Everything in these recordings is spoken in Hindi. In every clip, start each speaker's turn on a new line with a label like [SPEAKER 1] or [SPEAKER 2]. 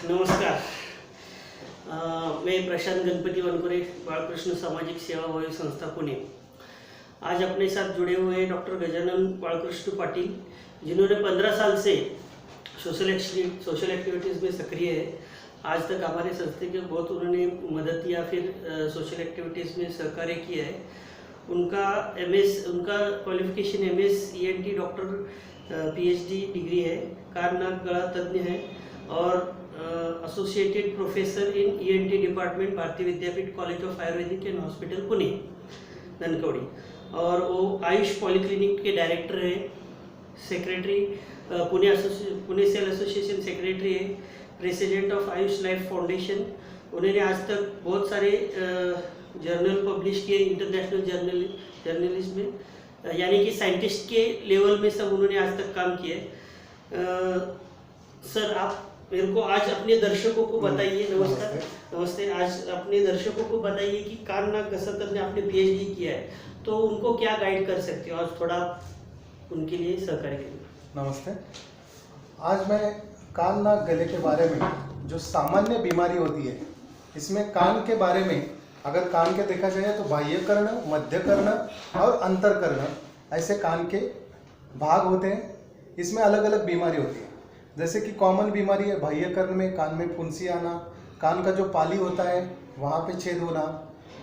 [SPEAKER 1] नमस्कार। मैं प्रशांत गणपति वनकुरे, बालकृष्ण सामाजिक सेवा वायु संस्था पुणे। आज अपने साथ जुड़े हुए हैं डॉक्टर गजानन बालकृष्ण पाटिल, जिन्होंने 15 साल से सोशल एक्टिविटीज़ में सक्रिय है। आज तक हमारे संस्था के बहुत उन्होंने मदद या फिर सोशल एक्टिविटीज़ में सहकार्य किया है। उनका qualification MS ENT doctor PhD degree है, कान नाक गला तज्ञ है और associated professor in ENT department Bharatiya Vidyapeeth college of Ayurvedic and hospital Pune ननकौड़ी, और वो आयुष पॉलीक्लिनिक के डायरेक्टर है, secretary Pune cell association secretary है, president of Ayush life foundation. उन्होंने आज तक बहुत सारे जर्नल पब्लिश किए इंटरनेशनल जर्नलिज्म में, यानी कि साइंटिस्ट के लेवल में सब उन्होंने आज तक काम किया। सर, आप मेरे को आज अपने दर्शकों को बताइए। नमस्ते। आज अपने दर्शकों को बताइए कि कान नाक गला तज्ञ आपने PhD किया है, तो उनको क्या गाइड कर सकते हो, आज थोड़ा उनके लिए सहकार्य करिए।
[SPEAKER 2] नमस्ते। आज मैं कान नाक गले के बारे में, जो सामान्य बीमारी होती है, इसमें कान के बारे में अगर कान के देखा जाए तो बाह्य कर्ण, मध्य कर्ण और अंतर कर्ण, ऐसे कान के भाग होते हैं। इसमें अलग अलग बीमारी होती है। जैसे कि कॉमन बीमारी है बाह्य कर्ण में, कान में फुंसी आना, कान का जो पाली होता है वहाँ पे छेद होना,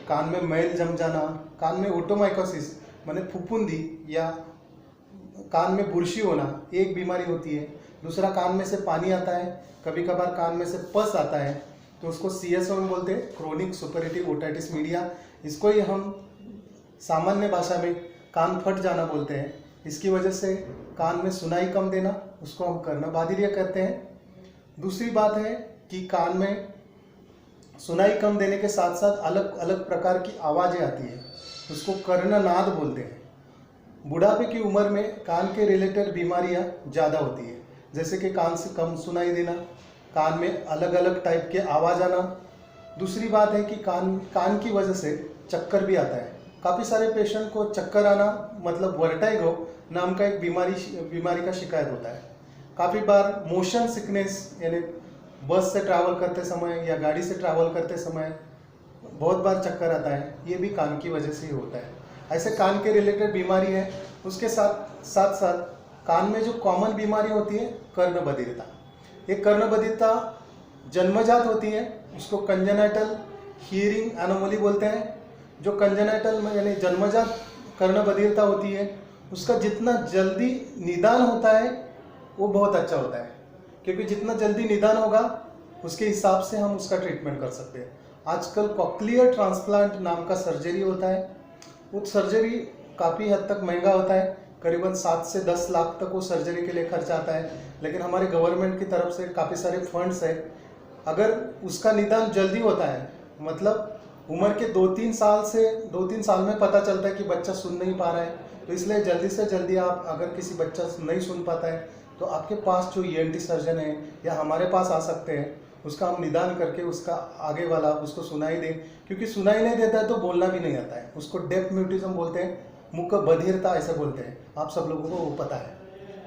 [SPEAKER 2] कान में मैल जम जाना, कान में ओटोमाइकोसिस माने फुफुंदी या कान में बुरशी होना, एक बीमारी होती है। दूसरा, कान में से पानी आता है, कभी कभार कान में से पस आता है, तो उसको CSO में बोलते हैं, क्रोनिक सुपरेटिव ओटाइटिस मीडिया। इसको ही हम सामान्य भाषा में कान फट जाना बोलते हैं। इसकी वजह से कान में सुनाई कम देना, उसको हम कर्णबाधिर्य कहते हैं। दूसरी बात है कि कान में सुनाई कम देने के साथ साथ अलग अलग प्रकार की आवाज़ें आती है, उसको कर्णनाद बोलते हैं। बुढ़ापे की उम्र में कान के रिलेटेड बीमारियां ज़्यादा होती है, जैसे कि कान से कम सुनाई देना, कान में अलग अलग टाइप के आवाज़ आना। दूसरी बात है कि कान की वजह से चक्कर भी आता है। काफ़ी सारे पेशेंट को चक्कर आना मतलब वर्टाइगो नाम का एक बीमारी का शिकायत होता है। काफ़ी बार मोशन सिकनेस, यानी बस से ट्रैवल करते समय या गाड़ी से ट्रैवल करते समय बहुत बार चक्कर आता है, ये भी कान की वजह से ही होता है। ऐसे कान के रिलेटेड बीमारी है। उसके साथ साथ कान में जो कॉमन बीमारी होती है कर्णबधिरता। ये कर्णबधिरता जन्मजात होती है, उसको कंजेनाइटल हियरिंग एनोमली बोलते हैं। जो कंजेनाइटल में यानी जन्मजात कर्णबधिरता होती है, उसका जितना जल्दी निदान होता है वो बहुत अच्छा होता है, क्योंकि जितना जल्दी निदान होगा उसके हिसाब से हम उसका ट्रीटमेंट कर सकते हैं। आजकल कॉक्लियर ट्रांसप्लांट नाम का सर्जरी होता है। वो सर्जरी काफ़ी हद तक महंगा होता है, करीबन 7 से 10 लाख तक वो सर्जरी के लिए खर्च आता है। लेकिन हमारे गवर्नमेंट की तरफ से काफ़ी सारे फंड्स है। अगर उसका निदान जल्दी होता है, मतलब उम्र के 2-3 साल में पता चलता है कि बच्चा सुन नहीं पा रहा है, तो इसलिए जल्दी से जल्दी आप अगर किसी बच्चा नहीं सुन पाता है तो आपके पास जो ENT सर्जन है या हमारे पास आ सकते हैं, उसका हम निदान करके उसका आगे वाला उसको सुनाई दें। क्योंकि सुनाई नहीं देता है तो बोलना भी नहीं आता है, उसको डेफ म्यूटिज्म बोलते हैं, मुख बधिरता ऐसे बोलते हैं, आप सब लोगों को वो पता है।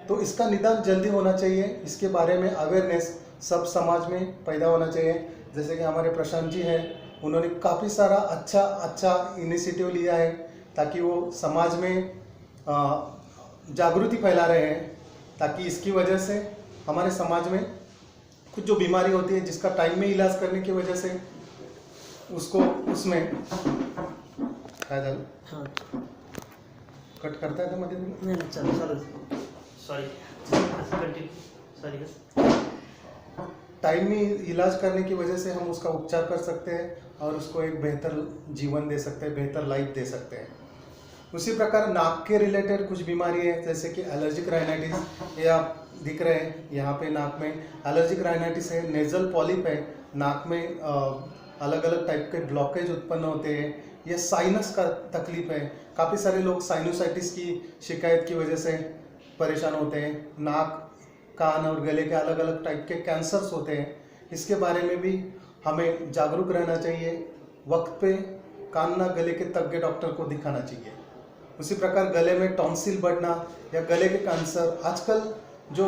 [SPEAKER 2] तो इसका निदान जल्दी होना चाहिए, इसके बारे में अवेयरनेस सब समाज में पैदा होना चाहिए। जैसे कि हमारे प्रशांत जी हैं, उन्होंने काफ़ी सारा अच्छा इनिशिएटिव लिया है ताकि वो समाज में जागृति फैला रहे हैं, ताकि इसकी वजह से हमारे समाज में कुछ जो बीमारी होती है जिसका टाइम में इलाज करने की वजह से उसको उसमें
[SPEAKER 1] हाँ,
[SPEAKER 2] कट करता है तो मध्य में
[SPEAKER 1] नहीं चलो सॉरी
[SPEAKER 2] टाइम में इलाज करने की वजह से हम उसका उपचार कर सकते हैं और उसको एक बेहतर जीवन दे सकते हैं, बेहतर लाइफ दे सकते हैं। उसी प्रकार नाक के रिलेटेड कुछ बीमारी है, जैसे कि एलर्जिक राइनाइटिस, ये आप दिख रहे हैं यहाँ पे नाक में एलर्जिक राइनाइटिस है। नेजल पॉलिप है, नाक में अलग अलग टाइप के ब्लॉकेज उत्पन्न होते हैं। यह साइनस का तकलीफ है, काफ़ी सारे लोग साइनोसाइटिस की शिकायत की वजह से परेशान होते हैं। नाक, कान और गले के अलग अलग टाइप के कैंसर्स होते हैं, इसके बारे में भी हमें जागरूक रहना चाहिए। वक्त पे कान नाक गले के तज्ञ डॉक्टर को दिखाना चाहिए। उसी प्रकार गले में टॉन्सिल बढ़ना या गले के कैंसर, आजकल जो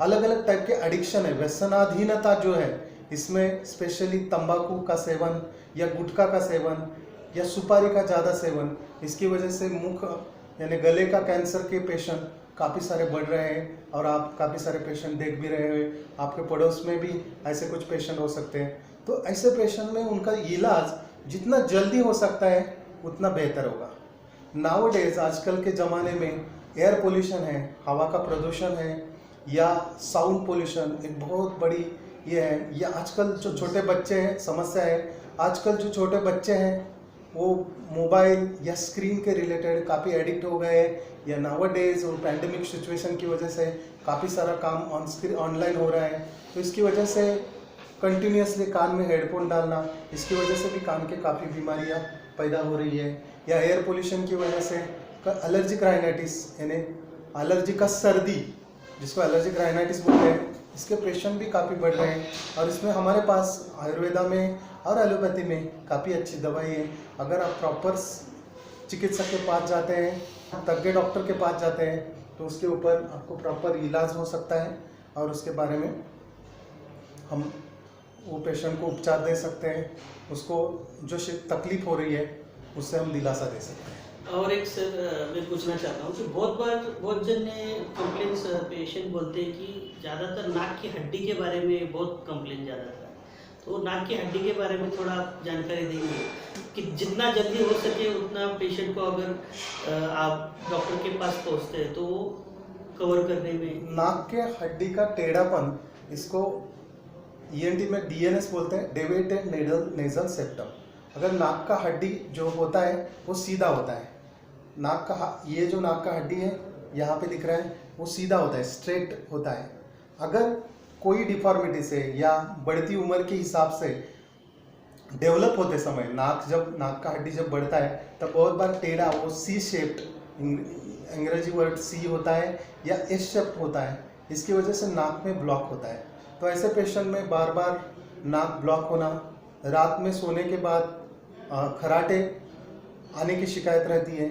[SPEAKER 2] अलग अलग टाइप के एडिक्शन है, व्यसनाधीनता जो है, इसमें स्पेशली तंबाकू का सेवन या गुटखा का सेवन या सुपारी का ज़्यादा सेवन, इसकी वजह से मुख यानी गले का कैंसर के पेशेंट काफ़ी सारे बढ़ रहे हैं और आप काफ़ी सारे पेशेंट देख भी रहे हो, आपके पड़ोस में भी ऐसे कुछ पेशेंट हो सकते हैं। तो ऐसे पेशेंट में उनका इलाज जितना जल्दी हो सकता है उतना बेहतर होगा। नाउअडेज आजकल के ज़माने में एयर पोल्यूशन है, हवा का प्रदूषण है या साउंड पोल्यूशन एक बहुत बड़ी ये है, या आजकल जो छोटे बच्चे हैं समस्या है, आजकल जो छोटे बच्चे हैं वो मोबाइल या स्क्रीन के रिलेटेड काफ़ी एडिक्ट हो गए हैं, या नाउअडेज और पैंडेमिक सिचुएशन की वजह से काफ़ी सारा काम ऑनलाइन हो रहा है, तो इसकी वजह से कंटिन्यूसली कान में हेडफोन डालना, इसकी वजह से भी कान के काफ़ी बीमारियां पैदा हो रही है, या एयर पोल्यूशन की वजह से एलर्जिक राइनाइटिस यानी एलर्जी का सर्दी जिसको एलर्जिक राइनाइटिस बोलते हैं, इसके पेशेंट भी काफ़ी बढ़ रहे हैं। और इसमें हमारे पास आयुर्वेदा में और एलोपैथी में काफ़ी अच्छी दवाई है। अगर आप प्रॉपर चिकित्सक के पास जाते हैं, तज्ञ डॉक्टर के पास जाते हैं, तो उसके ऊपर आपको प्रॉपर इलाज हो सकता है और उसके बारे में हम वो पेशेंट को उपचार दे सकते हैं, उसको जो तकलीफ हो रही है उससे हम दिलासा दे सकते हैं।
[SPEAKER 1] और एक सर मैं पूछना चाहता हूँ कि बहुत जन ने कंप्लेंट्स पेशेंट बोलते हैं कि ज़्यादातर नाक की हड्डी के बारे में बहुत कंप्लेंट ज़्यादा था, तो नाक की हड्डी के बारे में थोड़ा जानकारी देंगे कि जितना जल्दी हो सके उतना पेशेंट को अगर आप डॉक्टर के पास पहुँचते हैं तो कवर करने में।
[SPEAKER 2] नाक के हड्डी का टेढ़ापन, इसको ईएनटी में डीएनएस बोलते हैं, डेविएटेड नेजल सेप्टम। अगर नाक का हड्डी जो होता है वो सीधा होता है, नाक का ये जो नाक का हड्डी है यहाँ पे दिख रहा है वो सीधा होता है, स्ट्रेट होता है। अगर कोई डिफॉर्मिटी से या बढ़ती उम्र के हिसाब से डेवलप होते समय नाक का हड्डी जब बढ़ता है तब बहुत बार टेढ़ा, वो सी शेप्ड, अंग्रेजी वर्ड सी होता है या एस शेप्ड होता है, इसकी वजह से नाक में ब्लॉक होता है। तो ऐसे पेशेंट में बार बार नाक ब्लॉक होना, रात में सोने के बाद खराटे आने की शिकायत रहती है,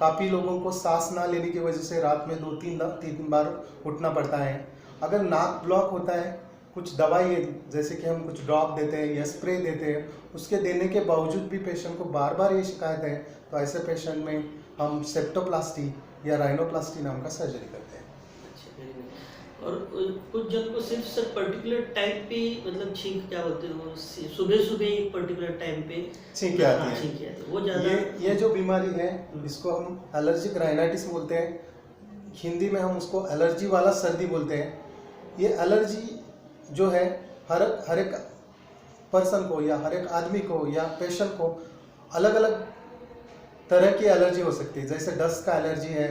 [SPEAKER 2] काफ़ी लोगों को सांस ना लेने की वजह से रात में 2-3 बार उठना पड़ता है। अगर नाक ब्लॉक होता है, कुछ दवाई है जैसे कि हम कुछ ड्रॉप देते हैं या स्प्रे देते हैं, उसके देने के बावजूद भी पेशेंट को बार बार ये शिकायत है, तो ऐसे पेशेंट में हम सेप्टोप्लास्टी या राइनोप्लास्टी नाम का सर्जरी करते हैं।
[SPEAKER 1] और कुछ जन को सिर्फ सर पर्टिकुलर टाइम पे, मतलब छींक क्या बोलते हो, सुबह सुबह एक पर्टिकुलर टाइम पे
[SPEAKER 2] छींकें आती है,
[SPEAKER 1] छींकें आती है, वो ज़्यादा
[SPEAKER 2] ये जो बीमारी है इसको हम एलर्जिक राइनाइटिस बोलते हैं, हिंदी में हम उसको एलर्जी वाला सर्दी बोलते हैं। ये एलर्जी जो है हर एक पर्सन को या हर एक आदमी को या पेशेंट को अलग अलग तरह की एलर्जी हो सकती है। जैसे डस्ट का एलर्जी है,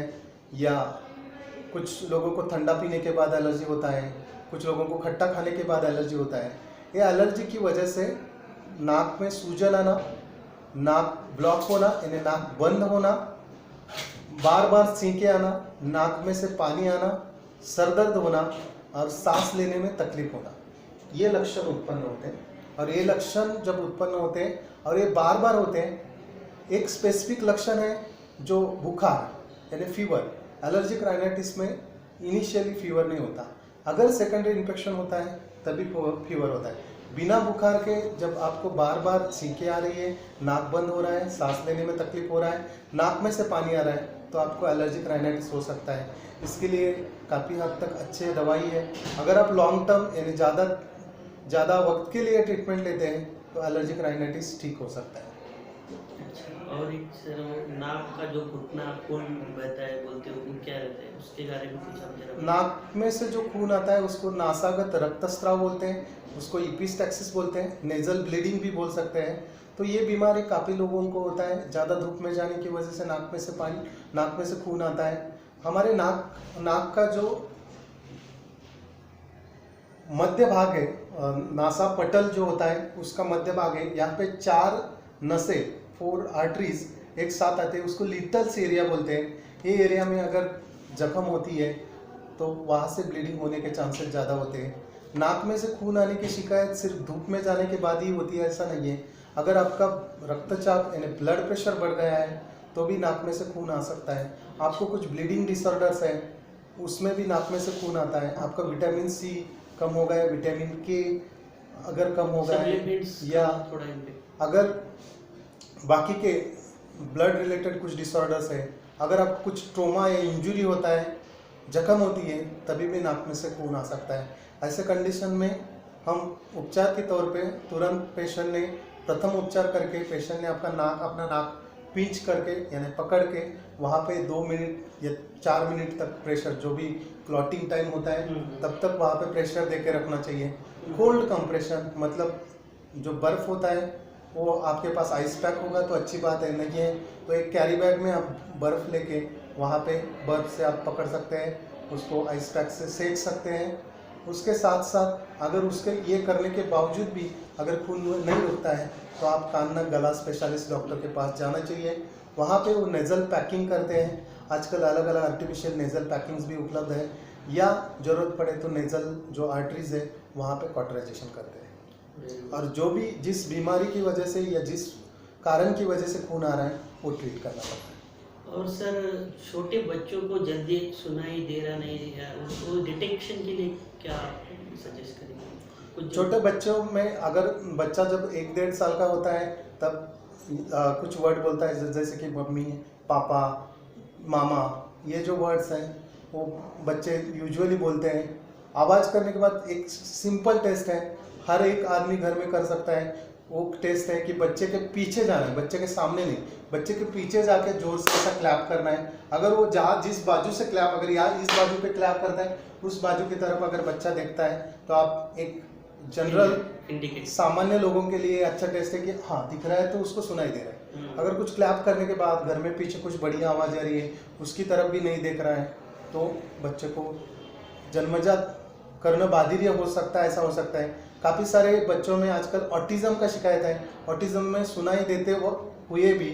[SPEAKER 2] या कुछ लोगों को ठंडा पीने के बाद एलर्जी होता है, कुछ लोगों को खट्टा खाने के बाद एलर्जी होता है। ये एलर्जी की वजह से नाक में सूजन आना, नाक ब्लॉक होना यानी नाक बंद होना, बार बार छींके आना, नाक में से पानी आना, सर दर्द होना और सांस लेने में तकलीफ होना, ये लक्षण उत्पन्न होते हैं। और ये लक्षण जब उत्पन्न होते हैं और ये बार बार होते हैं, एक स्पेसिफिक लक्षण है जो बुखार यानी फीवर। एलर्जिक राइनाइटिस में इनिशियली फीवर नहीं होता, अगर सेकेंडरी इन्फेक्शन होता है तभी फीवर होता है। बिना बुखार के जब आपको बार बार छींकें आ रही है, नाक बंद हो रहा है, सांस लेने में तकलीफ हो रहा है, नाक में से पानी आ रहा है, तो आपको एलर्जिक राइनाइटिस हो सकता है। इसके लिए काफ़ी हद तक अच्छे दवाई है। अगर आप लॉन्ग टर्म यानी ज़्यादा वक्त के लिए ट्रीटमेंट लेते हैं तो एलर्जिक राइनाइटिस ठीक हो सकता है।
[SPEAKER 1] और एक सर नाक का जो घुटना खून बहता है बोलते हो, वो क्या रहता है, उसके बारे में कुछ आप जरा।
[SPEAKER 2] नाक में से जो खून आता है उसको नासागत रक्तस्राव बोलते हैं, उसको इपिस्टैक्सिस बोलते हैं, नेजल ब्लीडिंग भी बोल सकते हैं। तो ये बीमारी काफ़ी लोगों को होता है, ज़्यादा धूप में जाने की वजह से नाक में से खून आता है। हमारे नाक का जो मध्य भाग है, नासापटल जो होता है उसका मध्य भाग है, यहाँ पे 4 नसें 4 आर्टरीज एक साथ आते हैं, उसको लिटल्स एरिया बोलते हैं। ये एरिया में अगर जख्म होती है तो वहाँ से ब्लीडिंग होने के चांसेस ज़्यादा होते हैं। नाक में से खून आने की शिकायत सिर्फ धूप में जाने के बाद ही होती है ऐसा नहीं है, अगर आपका रक्तचाप यानी ब्लड प्रेशर बढ़ गया है तो भी नाक में से खून आ सकता है। आपको कुछ ब्लीडिंग डिसऑर्डर्स है उसमें भी नाक में से खून आता है। आपका विटामिन सी कम हो गया, विटामिन के अगर कम हो गया है,
[SPEAKER 1] Supplements
[SPEAKER 2] या
[SPEAKER 1] का थोड़ा impact।
[SPEAKER 2] अगर बाकी के ब्लड रिलेटेड कुछ डिसऑर्डर्स है, अगर आप कुछ ट्रोमा या इंजरी होता है, जख्म होती है, तभी भी नाक में से खून आ सकता है। ऐसे कंडीशन में हम उपचार के तौर पे तुरंत पेशेंट ने प्रथम उपचार करके पेशेंट ने अपना नाक पिंच करके यानी पकड़ के वहाँ पे 2 मिनट या 4 मिनट तक प्रेशर, जो भी क्लॉटिंग टाइम होता है तब तक वहाँ पे प्रेशर दे के रखना चाहिए। कोल्ड कंप्रेशन मतलब जो बर्फ़ होता है वो आपके पास आइस पैक होगा तो अच्छी बात है, नहीं है तो एक कैरी बैग में आप बर्फ़ लेके वहाँ पे बर्फ़ से आप पकड़ सकते हैं, उसको आइस पैक से सेक सकते हैं। उसके साथ साथ अगर उसके ये करने के बावजूद भी अगर खून नहीं रुकता है तो आप कान नाक गला स्पेशलिस्ट डॉक्टर के पास जाना चाहिए। वहाँ पे वो नेज़ल पैकिंग करते हैं, आजकल अलग अलग आर्टिफिशियल नेज़ल पैकिंग्स भी उपलब्ध है, या ज़रूरत पड़े तो नेज़ल जो आर्टरीज है वहाँ पे कॉटराइजेशन करते हैं। और जो भी जिस बीमारी की वजह से या जिस कारण की वजह से खून आ रहा है वो ट्रीट करना पड़ता है।
[SPEAKER 1] और सर छोटे बच्चों को जल्दी सुनाई दे रहा नहीं है, उसको डिटेक्शन के लिए क्या सजेस्ट करेंगे? कुछ
[SPEAKER 2] छोटे बच्चों में अगर बच्चा जब 1-1.5 साल का होता है तब कुछ वर्ड बोलता है जैसे कि मम्मी, पापा, मामा, ये जो वर्ड्स हैं वो बच्चे यूजुअली बोलते हैं। आवाज़ करने के बाद एक सिंपल टेस्ट है, हर एक आदमी घर में कर सकता है। वो टेस्ट है कि बच्चे के पीछे जाना है, बच्चे के सामने नहीं, बच्चे के पीछे जाके जोर से ऐसा क्लैप करना है। अगर वो जहाँ जिस बाजू से क्लैप, अगर यार इस बाजू पे क्लैप करता है, उस बाजू की तरफ अगर बच्चा देखता है तो आप एक जनरल
[SPEAKER 1] इंडिकेट
[SPEAKER 2] सामान्य लोगों के लिए अच्छा टेस्ट है कि हाँ दिख रहा है तो उसको सुनाई दे रहा है। अगर कुछ क्लैप करने के बाद घर में पीछे कुछ बढ़िया आवाज़ आ रही है, उसकी तरफ भी नहीं देख रहा है, तो बच्चे को जन्मजात कर्णबाधिर्य हो सकता है, ऐसा हो सकता है। काफ़ी सारे बच्चों में आजकल ऑटिज़म का शिकायत है। ऑटिज़म में सुनाई देते हुए भी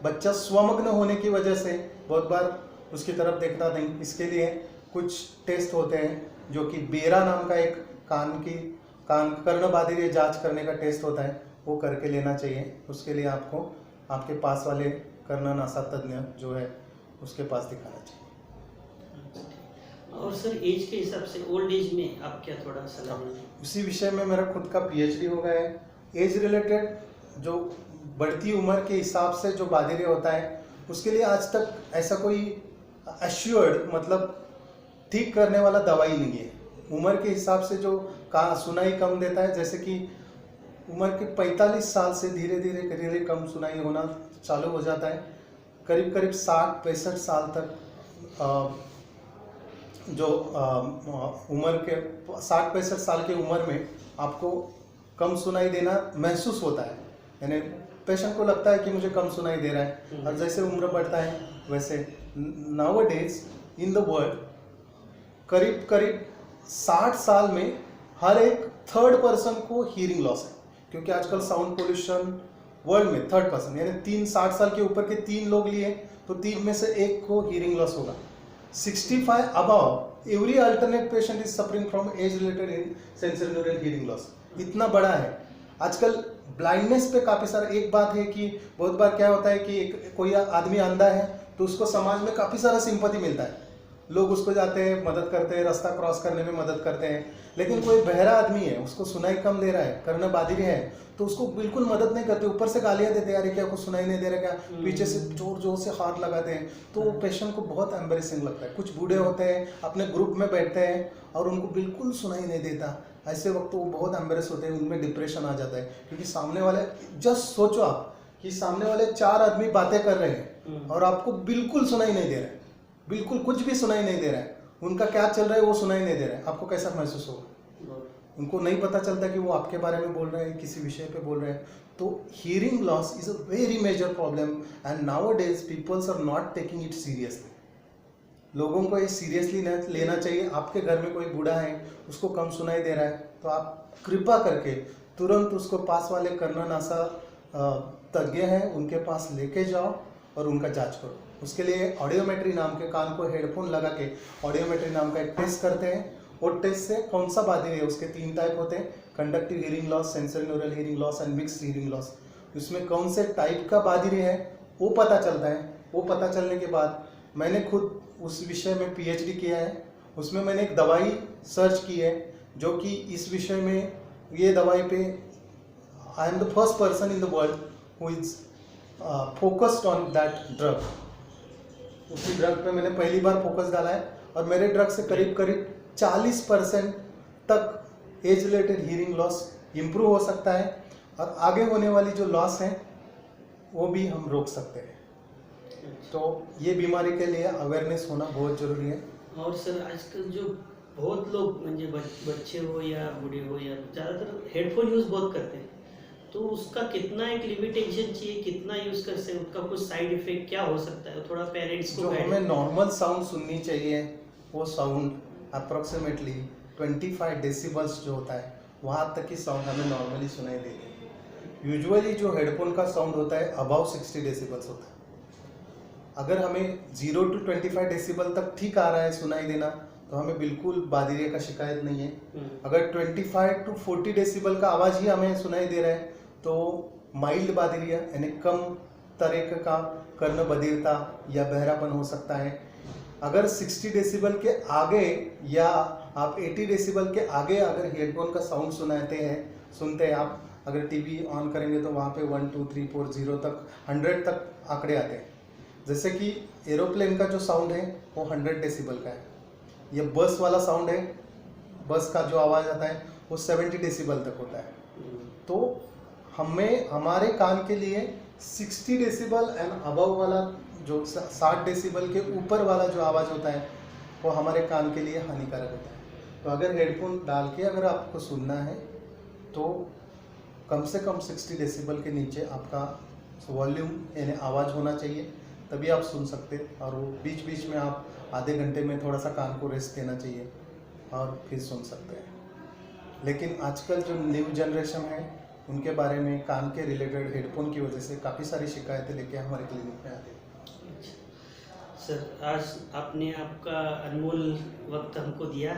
[SPEAKER 2] बच्चा स्वमग्न होने की वजह से बहुत बार उसकी तरफ देखता नहीं। इसके लिए कुछ टेस्ट होते हैं जो कि बेरा नाम का एक कान कर्णबाधिर्य जांच करने का टेस्ट होता है, वो करके लेना चाहिए। उसके लिए आपको आपके पास वाले कर्ण नासा तज्ञ जो है उसके पास दिखाना चाहिए।
[SPEAKER 1] और सर एज के हिसाब से ओल्ड एज में आप क्या थोड़ा सलाह देंगे?
[SPEAKER 2] उसी विषय में मेरा खुद का पीएचडी हो गया है। एज रिलेटेड जो बढ़ती उम्र के हिसाब से जो बाधिर्य होता है उसके लिए आज तक ऐसा कोई एश्योर्ड मतलब ठीक करने वाला दवाई नहीं है। उम्र के हिसाब से जो सुनाई कम देता है, जैसे कि उम्र के 45 साल से धीरे धीरे कम सुनाई होना चालू हो जाता है। करीब करीब 60-65 साल तक जो उम्र के 60-65 साल की उम्र में आपको कम सुनाई देना महसूस होता है, यानी पेशेंट को लगता है कि मुझे कम सुनाई दे रहा है। और जैसे उम्र बढ़ता है वैसे नाउअडेज इन द वर्ल्ड करीब करीब 60 साल में हर एक थर्ड पर्सन को हियरिंग लॉस है, क्योंकि आजकल साउंड पोल्यूशन वर्ल्ड में थर्ड पर्सन यानी 60 साल के ऊपर के 3 लोग लिए तो 3 में से 1 को हियरिंग लॉस होगा। 65 above every alternate patient is suffering from age related sensory neural hearing loss। इतना बड़ा है आजकल। ब्लाइंडनेस पे काफ़ी सारा एक बात है कि बहुत बार क्या होता है कि कोई आदमी अंधा है तो उसको समाज में काफ़ी सारा सिंपैथी मिलता है, लोग उसको जाते हैं, मदद करते हैं, रास्ता क्रॉस करने में मदद करते हैं। लेकिन कोई बहरा आदमी है, उसको सुनाई कम दे रहा है, कर्णबाधिर्य है, तो उसको बिल्कुल मदद नहीं करते, ऊपर से गालियाँ देते हैं, अरे क्या कुछ सुनाई नहीं दे रहा क्या, पीछे से जोर जोर से हाथ लगाते हैं। तो वो पेशेंट को बहुत एम्बेरेसिंग लगता है। कुछ बूढ़े होते हैं अपने ग्रुप में बैठते हैं और उनको बिल्कुल सुनाई नहीं देता, ऐसे वक्त वो बहुत एम्बेरेस होते हैं, उनमें डिप्रेशन आ जाता है। क्योंकि सामने वाले, जस्ट सोचो आप कि सामने वाले 4 आदमी बातें कर रहे हैं और आपको बिल्कुल सुनाई नहीं दे रहा है, बिल्कुल कुछ भी सुनाई नहीं दे रहा है, उनका क्या चल रहा है वो सुनाई नहीं दे रहा है, आपको कैसा महसूस होगा? उनको नहीं पता चलता कि वो आपके बारे में बोल रहे हैं, किसी विषय पे बोल रहे हैं। तो hearing loss is a very major problem and nowadays peoples are not taking it seriously. लोगों को ये सीरियसली लेना चाहिए। आपके घर में कोई बूढ़ा है, उसको कम सुनाई दे रहा है, तो आप कृपा करके तुरंत उसको पास वाले कर्ण नासा तज्ञ हैं उनके पास लेके जाओ और उनका जांच करो। उसके लिए ऑडियोमेट्री नाम के, कान को हेडफोन लगा के ऑडियोमेट्री नाम का एक टेस्ट करते हैं। और टेस्ट से कौन सा बाधिर्य है, उसके 3 टाइप होते हैं, conductive hearing loss, sensory neural hearing loss and mixed hearing loss. उसमें कौन से टाइप का बाधिर्य है वो पता चलता है। वो पता चलने के बाद मैंने खुद उस विषय में पीएचडी किया है उसमें मैंने एक दवाई सर्च की है जो कि इस विषय में, ये दवाई पे I am the first person in the world who is focused on that drug. उसी ड्रग पे मैंने पहली बार फोकस डाला है और मेरे ड्रग से करीब करीब 40% तक age related hearing loss improve हो सकता है और आगे होने वाली जो लॉस है वो भी हम रोक सकते हैं। तो ये बीमारी के लिए अवेयरनेस होना बहुत ज़रूरी है।
[SPEAKER 1] और सर आजकल जो बहुत लोग म्हणजे बच्चे हो या बूढ़े हो या ज़्यादातर हेडफोन यूज़ बहुत करते हैं, तो उसका कितना एक लिमिटेशन चाहिए, कितना यूज़ कर सकते, उसका कुछ साइड इफेक्ट क्या हो सकता है, थोड़ा पेरेंट्स को
[SPEAKER 2] जो
[SPEAKER 1] guide-
[SPEAKER 2] हमें नॉर्मल साउंड सुननी चाहिए वो साउंड अप्रोक्सीमेटली 25 डेसिबल्स जो होता है वहाँ तक की साउंड हमें नॉर्मली सुनाई देती है। यूजुअली जो हेडफोन का साउंड होता है अबाउ 60 डेसिबल्स होता है। अगर हमें 0 to 25 डेसिबल तक ठीक आ रहा है सुनाई देना तो हमें बिल्कुल बादिरिया का शिकायत नहीं है। अगर 25 to 40 डेसिबल का आवाज़ ही हमें सुनाई दे रहा है तो माइल्ड बादिरिया यानी कम तरह का कर्ण बधिरता या बहरापन हो सकता है। अगर 60 डेसिबल के आगे या आप 80 डेसिबल के आगे अगर हेडफोन का साउंड सुनते हैं आप, अगर टीवी ऑन करेंगे तो वहाँ पे 1 2 3 4 0 तक 100 तक आंकड़े आते हैं। जैसे कि एरोप्लेन का जो साउंड है वो 100 डेसिबल का है। ये बस वाला साउंड है, बस का जो आवाज़ आता है वो 70 डेसिबल तक होता है। तो हमें हमारे कान के लिए 60 डेसिबल एंड अबव वाला जो 60 डेसिबल के ऊपर वाला जो आवाज़ होता है वो हमारे कान के लिए हानिकारक होता है। तो अगर हेडफोन डाल के अगर आपको सुनना है तो कम से कम 60 डेसिबल के नीचे आपका वॉल्यूम यानी आवाज़ होना चाहिए, तभी आप सुन सकते। और वो बीच बीच में आप आधे घंटे में थोड़ा सा कान को रेस्ट देना चाहिए और फिर सुन सकते हैं। लेकिन आजकल जो न्यू जनरेशन है उनके बारे में कान के रिलेटेड हेडफोन की वजह से काफ़ी सारी शिकायतें लेके हमारे क्लिनिक में आते हैं।
[SPEAKER 1] सर आज आपने आपका अनमोल वक्त हमको दिया,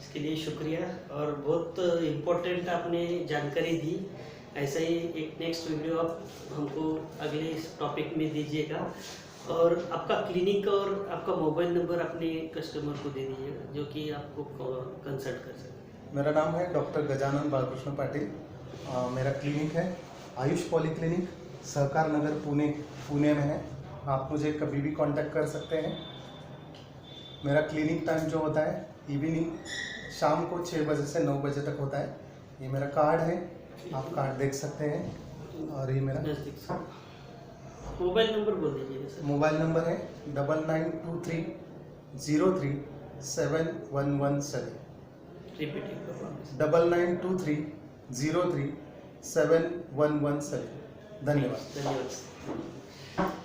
[SPEAKER 1] इसके लिए शुक्रिया और बहुत इम्पोर्टेंट आपने जानकारी दी। ऐसा ही एक नेक्स्ट वीडियो आप हमको अगले टॉपिक में दीजिएगा और आपका क्लिनिक और आपका मोबाइल नंबर अपने कस्टमर को दे दीजिएगा जो कि आपको कंसल्ट कर सके।
[SPEAKER 2] मेरा नाम है डॉक्टर गजानन बालकृष्ण पाटिल। मेरा क्लिनिक है आयुष पॉलीक्लिनिक, सहकार नगर पुणे में है। आप मुझे कभी भी कांटेक्ट कर सकते हैं। मेरा क्लिनिक टाइम जो होता है इवनिंग शाम को 6 बजे से 9 बजे तक होता है। ये मेरा कार्ड है, आप कार्ड देख सकते हैं। और ये मेरा
[SPEAKER 1] मोबाइल नंबर बोल दीजिएगा सर।
[SPEAKER 2] मोबाइल नंबर है 9923 03 7117।
[SPEAKER 1] रिपीट
[SPEAKER 2] 9923 03 7117। धन्यवाद।
[SPEAKER 1] धन्यवाद।